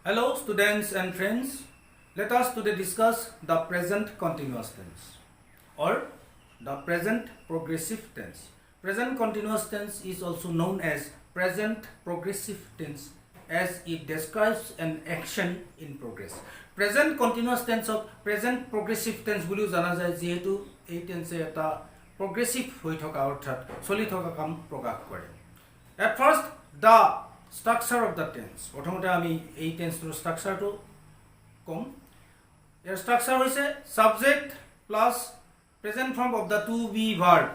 Hello students and friends, let us today discuss the present continuous tense or the present progressive tense. Present continuous tense is also known as present progressive tense as it describes an action in progress. Present continuous tense of present progressive tense বুলিও জানা যায় যেহেতু এই টেন্সে এটা progressive হৈ থকা অৰ্থাৎ চলি থকা কাম প্ৰকাশ কৰে. At first the structure of the tense. প্ৰথমতে আমি এই টেন্সৰ স্ট্ৰাকচাৰটো কম. ইয়াৰ স্ট্ৰাকচাৰ হৈছে subject plus present form of the to be verb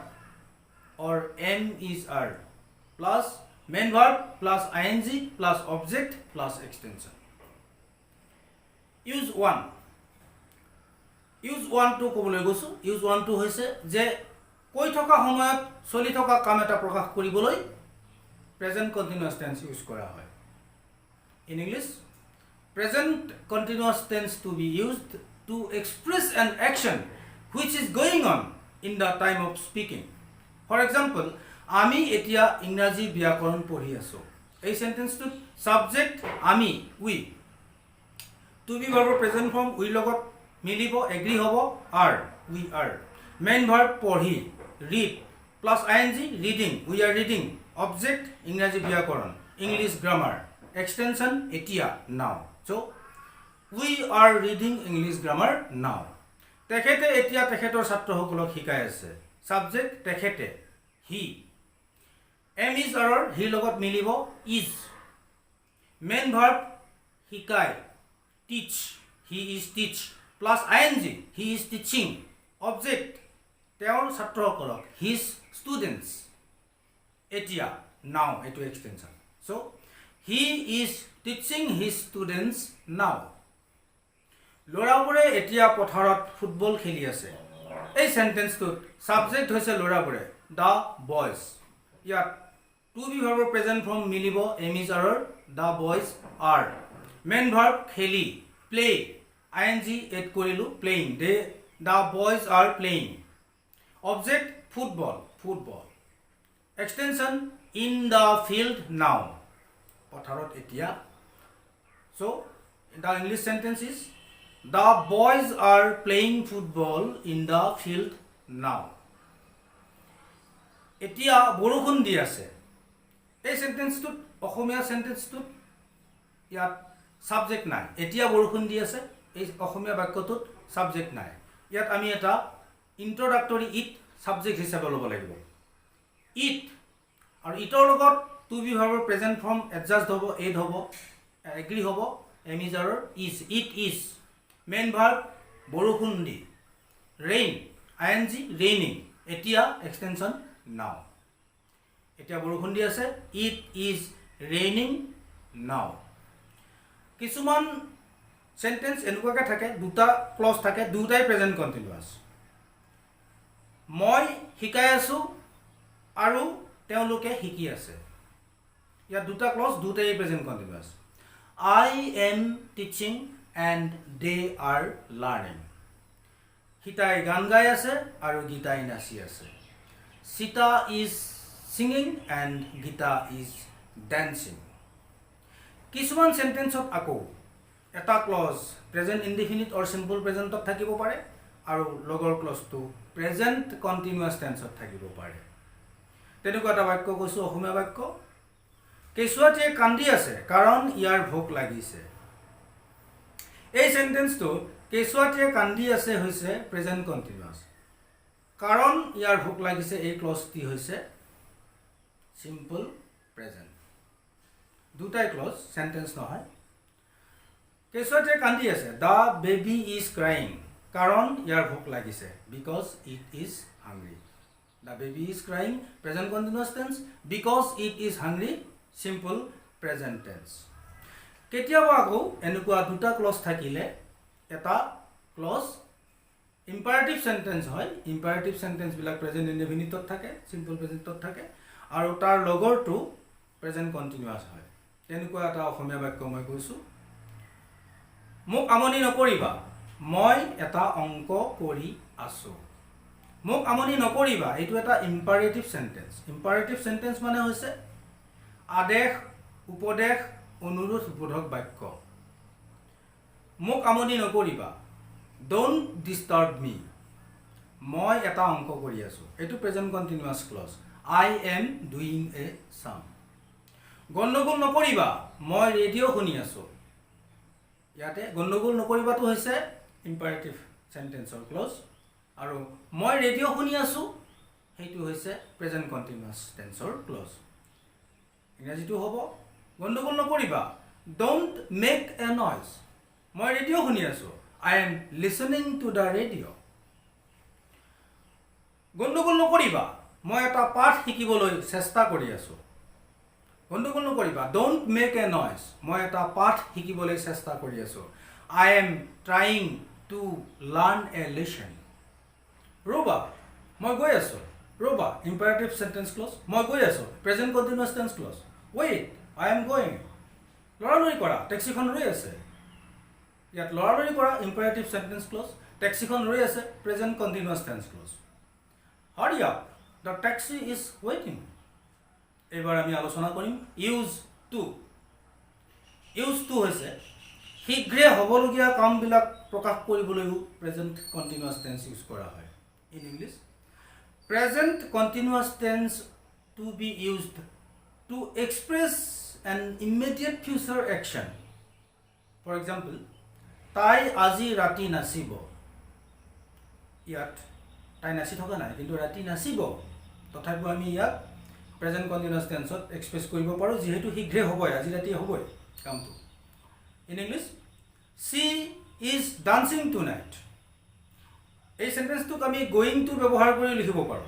or am is are plus main verb plus ing plus object plus extension. Use 1. Use 1 to ক'বলৈ গৈছো. Use 1 to হৈছে যে কৈ থকা সময়ত চলি থকা কাম এটা প্ৰকাশ কৰিবলৈ present continuous tense use করা হয়. In English, present continuous tense to be used to express an action which is going on in the time of speaking. For example, আমি এতিয়া ইংৰাজী ব্যাকৰণ পঢ়ি আছো. এই সেন্টেন্সটো subject আমি we to be verb present form we লগত মিলিব agree হ'ব are we are main verb পঢ়ি read plus ing reading we are reading object ইংৰাজী ব্যাকৰণ English grammar extension এতিয়া now. So we are reading English grammar now. তেখেতে এতিয়া তেখেতৰ ছাত্ৰসকলক শিকাই আছে. Subject তেখেতে he am is are he লগত মিলিব is main verb শিকাই teach he is teach plus ing he is teaching object তেওঁৰ ছাত্ৰসকলক his students এতিয়া now etu extension. So he is teaching his students now. লৰাবোৰে এতিয়া পথাৰত football খেলি আছে. এই সেন্টেন্সটোত সাবজেক্ট হৈছে লৰাবোৰে the boys. ইয়াত to be verb present form মিলিব am is are the boys are main verb খেলি play ing add কৰিলো playing the boys are playing object football extension in the field now পথাৰত এতিয়া. So the English sentence is the boys are playing football in the field now. এতিয়া বৰষুণ দি আছে. এই সেন্টেন্সটোত অসমীয়া সেন্টেন্সটোত ইয়াত subject নাই. এতিয়া বৰষুণ দি আছে এই অসমীয়া বাক্যটোত সাবজেক্ট নাই. ইয়াত আমি এটা ইন্ট্ৰোডাক্টৰি ইট সাবজেক্ট হিচাপে ল'ব লাগিব. ইট আৰু ইটৰ লগত to be verb present form adjust হ'ব add হ'ব agree হ'ব am is are is it is main verb বৰষুণ দি rain ing raining এতিয়া extension now. এতিয়া বৰষুণ দি আছে it is raining now. কিছুমান সেন্টেন্স এনেকুৱাকৈ থাকে দুটা ক্লজ থাকে দুটাই প্ৰেজেন্ট কন্টিনিউয়াস. মই শিকাই আছো আৰু তেওঁলোকে শিকি আছে. ইয়াত দুটা ক্লজ দুটাই present continuous. I am teaching and they are learning. হিতাই গান গাই আছে আৰু গীতাই নাচি আছে. Sita is singing and Gita is dancing. কিছুমান সেন্টেন্সত আকৌ এটা ক্লজ প্ৰেজেন্ট ইনডিফিনিট অৰ সিম্পল প্ৰেজেন্টত থাকিব পাৰে আৰু লগৰ ক্লজটো প্ৰেজেন্ট কন্টিনিউয়াস টেন্সত থাকিব পাৰে. তেনেকুৱা এটা বাক্য কৈছো অসমীয়া বাক্য কেঁচুৱাটিয়ে কান্দি আছে কাৰণ ইয়াৰ ভোক লাগিছে. এই সেন্টেন্সটো কেঁচুৱাটিয়ে কান্দি আছে হৈছে প্ৰেজেন্ট কন্টিনিউয়াস কাৰণ ইয়াৰ ভোক লাগিছে এই ক্লজটি হৈছে সিম্পল প্ৰেজেন্ট. দুটাই ক্লজ সেন্টেন্স নহয়. কেঁচুৱাটিয়ে কান্দি আছে the baby is crying কাৰণ ইয়াৰ ভোক লাগিছে because it is hungry. The baby is crying present continuous tense because it is hungry simple present tense. কেতিয়াবা আকৌ এনেকুৱা দুটা ক্লজ থাকিলে এটা ক্লজ ইম্পাৰেটিভ সেন্টেন্স হয়. ইম্পাৰেটিভ সেন্টেন্স বিলাক প্ৰেজেন্ট ইনডিফিনিটত থাকে সিম্পল প্ৰেজেন্টত থাকে আৰু তাৰ লগৰটো প্ৰেজেন্ট কন্টিনিউয়াস হয়. তেনেকুৱা এটা অসমীয়া বাক্য মই কৈছো মোক আমনি নকৰিবা মই এটা অংক কৰি আছো. মোক আমনি নকৰিবা এইটো এটা ইম্পাৰেটিভ সেন্টেন্স. ইম্পাৰেটিভ সেন্টেন্স মানে হৈছে আদেশ উপদেশ অনুৰোধ বোধক বাক্য. মোক আমনি নকৰিবা don't disturb me মই এটা অংক কৰি আছো এটো present continuous clause I am doing a sum গণ্ডগোল নকৰিবা মই ৰেডিও শুনি আছো ইয়াতে গণ্ডগোল নকৰিবাটো হৈছে ইম্পাৰেটিভ সেন্টেন্সৰ ক্লজ আৰু মই ৰেডিও শুনি আছো হেতু হৈছে প্ৰেজেন্ট কন্টিনিউয়াস টেন্সৰ ক্লজ ইংৰাজীটো হ'ব গণ্ডগোল নকৰিবা don't make a noise মই ৰেডিও শুনি আছো I am listening to the radio গণ্ডগোল নকৰিবা মই এটা পাঠ শিকিবলৈ চেষ্টা কৰি আছো গণ্ডগোল নকৰিবা don't make a noise মই এটা পাঠ শিকিবলৈ চেষ্টা কৰি আছো I am trying to learn a lesson ৰবা মই গৈ আছো ৰবা imperative sentence clause মই গৈ আছো present continuous tense clause wait I am going লৰালৰি কৰা টেক্সিখন ৰৈ আছে ইয়াত লৰালৰি কৰা imperative sentence clause টেক্সিখন ৰৈ আছে present continuous tense clause hurry up the taxi is waiting এবাৰ আমি আলোচনা কৰিম use to হৈছে শীঘ্ৰে হ'বলগীয়া কামবিলাক প্ৰকাশ কৰিবলৈও present continuous tense ইউজ কৰা হয় in english present continuous tense to be used to express an immediate future action for example তাই আজি ৰাতি নাচিব ইয়াত তাই নাচি থকা নাই কিন্তু ৰাতি নাচিব তথাপিও আমি ইয়াত প্ৰেজেন্ট কন্টিনিউয়াস টেন্সত এক্সপ্ৰেছ কৰিব পাৰো যেহেতু শীঘ্ৰে হ'বই আজি ৰাতি হ'বই কামটো in English she is dancing tonight এই সেন্টেন্সটো আমি গোইং টু ব্যৱহাৰ কৰি লিখিব পাৰো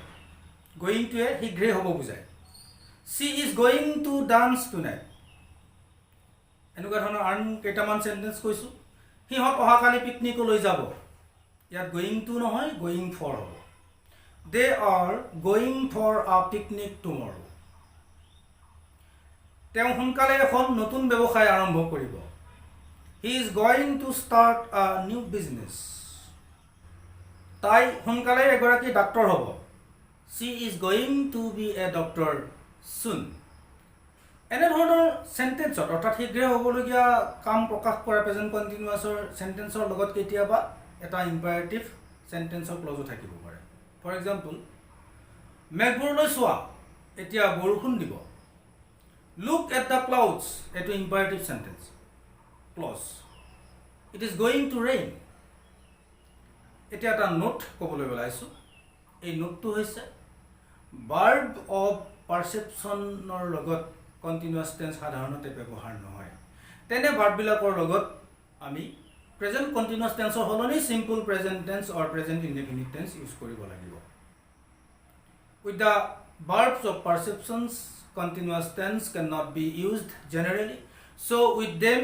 গোইং টু এ শীঘ্ৰে হ'ব বুজায় she is going to dance tonight এনেকুৱা ধৰণৰ আন কেইটামান সেন্টেন্স কৈছো হিহত অহাকালি পিকনিকলৈ যাব ইয়াত গোইং টু নহয় গোইং ফৰ হ'ব they are going for a picnic tomorrow তেওঁ সোনকালে এখন নতুন ব্যৱসায় আৰম্ভ কৰিব he is going to start a new business তাই সোনকালে এগৰাকী ডাক্তৰ হ'ব she is going to be a doctor soon এনে ধৰণৰ সেন্টেন্সত অৰ্থাৎ শীঘ্ৰে হ'বলগীয়া কাম প্ৰকাশ কৰা প্ৰেজেন্ট কন্টিনিউয়াসৰ সেন্টেন্সৰ লগত কেতিয়াবা এটা ইম্পাৰেটিভ সেন্টেন্সৰ ক্লজো থাকিব পাৰে ফৰ এক্সাম্পল মেঘবোৰলৈ চোৱা এতিয়া বৰষুণ দিব look at the clouds এটো imperative sentence clause it is going to rain এতিয়া এটা নোট ক'বলৈ ওলাইছো এই নোটটো হৈছে verb of perceptionৰ লগত continuous tense সাধাৰণতে ব্যৱহাৰ নহয় তেনে verb বিলাকৰ লগত আমি present continuous tense or holoni simple present tense or present indefinite tense use কৰিব লাগিব with the verbs of perceptions continuous tense cannot be used generally so with them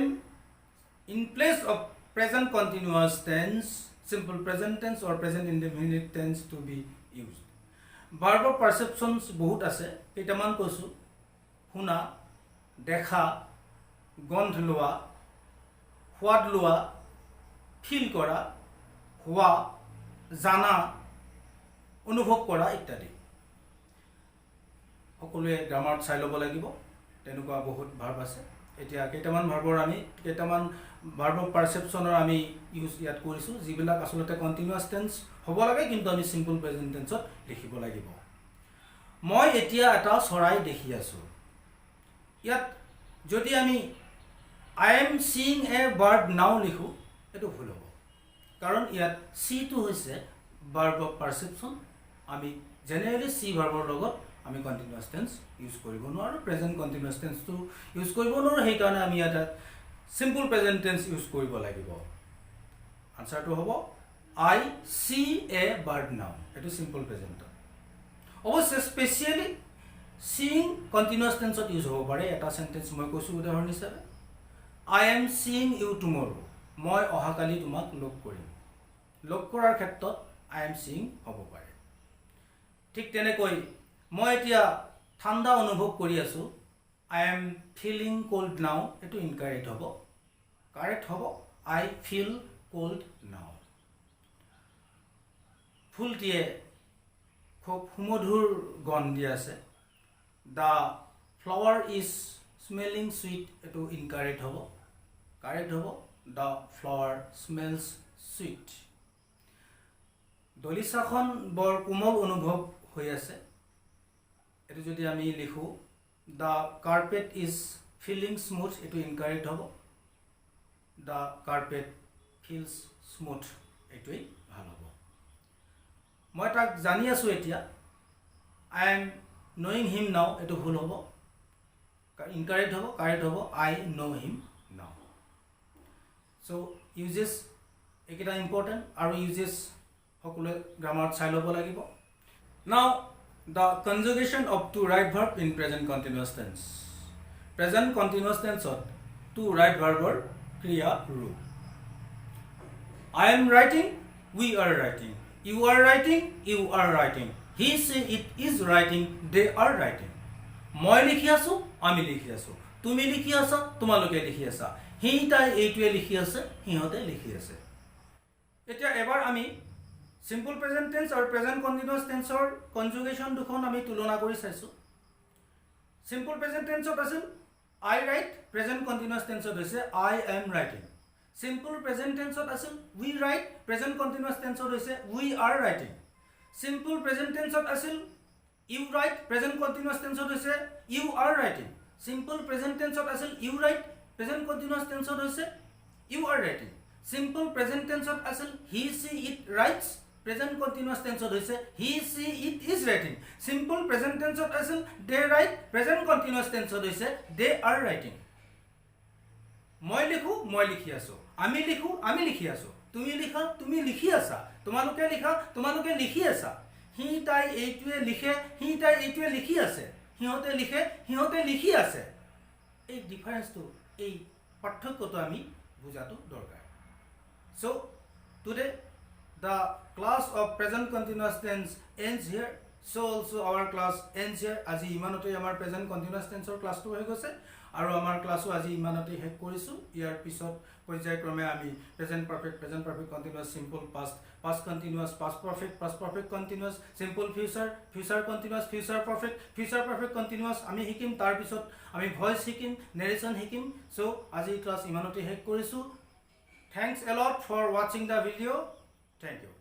in place of present continuous tense simple present tense or present indefinite tense to be used verb of perceptions বহুত আছে কেইটামান কৈছো শুনা দেখা গন্ধ লোৱা সোৱাদ লোৱা ফিল কৰা হোৱা জানা অনুভৱ কৰা ইত্যাদি সকলোৱে গ্ৰামাৰত চাই ল'ব লাগিব তেনেকুৱা বহুত ভাৰ্ব আছে এতিয়া কেইটামান ভাৰ্বৰ আমি কেইটামান ভাৰ্ব অফ পাৰসেপচনৰ আমি ইউজ ইয়াত কৰিছো যিবিলাক আসলতে কন্টিনিউয়াস টেন্স হ'ব লাগে কিন্তু আমি সিম্পল প্ৰেজেন্ট টেন্সত লিখিব লাগিব মই এতিয়া এটা চৰাই দেখি আছো ইয়াত যদি আমি I am seeing a bird now লিখো এটো ভুল হ'ব কাৰণ ইয়াত see টো হৈছে verb of perception আমি জেনাৰেলি see ভাৰ্বৰ লগত আমি কন্টিনিউয়াস টেন্স ইউজ কৰিব নোৱাৰো প্ৰেজেন্ট কন্টিনিউয়াস টেন্স টো ইউজ কৰিব নোৱাৰো সেই কাৰণে আমি এটা সিম্পল প্ৰেজেন্ট টেন্স ইউজ কৰিব লাগিব আনসাৰটো হ'ব I see a bird now এটো সিম্পল প্ৰেজেন্ট অবশ্য স্পেশালি seeing continuous tense ত ইউজ হ'ব পাৰে এটা সেন্টেন্স মই কৈছো উদাহৰণ হিচাপে I am seeing you tomorrow মই অহাকালি তোমাক লগ কৰিম লগ কৰাৰ ক্ষেত্ৰত I am seeing হ'ব পাৰে ঠিক তেনেকৈ মই এতিয়া ঠাণ্ডা অনুভৱ কৰি আছো I am feeling cold now এটো ইনকাৰেক্ট হ'ব কাৰেক্ট হ'ব I feel cold now ফুলটিয়ে খুব সুমধুৰ গন্ধ আছে the flower is smelling sweet এটো ইনকাৰেক্ট হ'ব কাৰেক্ট হ'ব the flower smells sweet. দলিচাখন বৰ কোমল অনুভৱ হৈ আছে এটো যদি আমি লিখো the carpet is feeling smooth এটো ইনকারেক্ট হ'ব the carpet feels smooth এটোই ভাল হ'ব মই তাক জানি আছো এতিয়া I am knowing him now এটো ভুল হ'ব incorrect hobo correct hobo I know him now. So uses ekita important aru uses hokule grammar chai lobo lagibo. Now the conjugation of to right verb in present continuous tense. Present continuous tense ot to right verb or kriya root. I am writing, we are writing, you are writing, you are writing, he say it is writing, they are writing. মই লিখি আছো আমি লিখি আছো তুমি লিখি আছা তোমালোকে লিখি আছা হিটাই এইটোৱে লিখি আছে হিহতে লিখি আছে এতিয়া এবাৰ আমি সিম্পল প্ৰেজেন্ট টেন্স আৰু প্ৰেজেন্ট কন্টিনিউয়াস টেন্সৰ কনজুগেশন দুখন আমি তুলনা কৰি চাইছো সিম্পল প্ৰেজেন্ট টেন্সত আছিল I write প্ৰেজেন্ট কন্টিনিউয়াস টেন্সত হৈছে I am writing simple present টেন্সত আছিল we write প্ৰেজেন্ট কন্টিনিউয়াস টেন্সত হৈছে we are writing simple present টেন্সত আছিল You write present continuous tense hoise you are writing. Simple present tense of asil you write present continuous tense hoise you are writing. Simple present tense of asil he she it writes present continuous tense hoise he she it is writing. Simple present tense of asil they write present continuous tense hoise they are writing. মই লিখো মই লিখি আছো আমি লিখো আমি লিখি আছো তুমি লিখা তুমি লিখি আছা তোমালোকে লিখা তোমালোকে লিখি আছা হি তাই এইটোৱে লিখে হি তাই এইটোৱে লিখি আছে হিহতে লিখে হিহতে লিখি আছে এই ডিফাৰেন্সটো এই পাৰ্থক্যটো আমি বুজাটো দৰকাৰ so today the class of present continuous tense ends here so also our class ends here আজি ইমানতে আমাৰ present continuous tenseৰ ক্লাসটো হৈ গৈছে আৰু আমাৰ ক্লাসও আজি ইমানতে শেষ কৰিছো ইয়াৰ পিছত পৰ্যায়ক্ৰমে আমি present perfect continuous simple past continuous past perfect continuous simple future continuous future perfect continuous আমি শিকিম তাৰ পিছত আমি ভয়েস শিকিম narration শিকিম সো আজি ক্লাস ইমানতে শেষ কৰিছো thanks a lot for watching the video thank you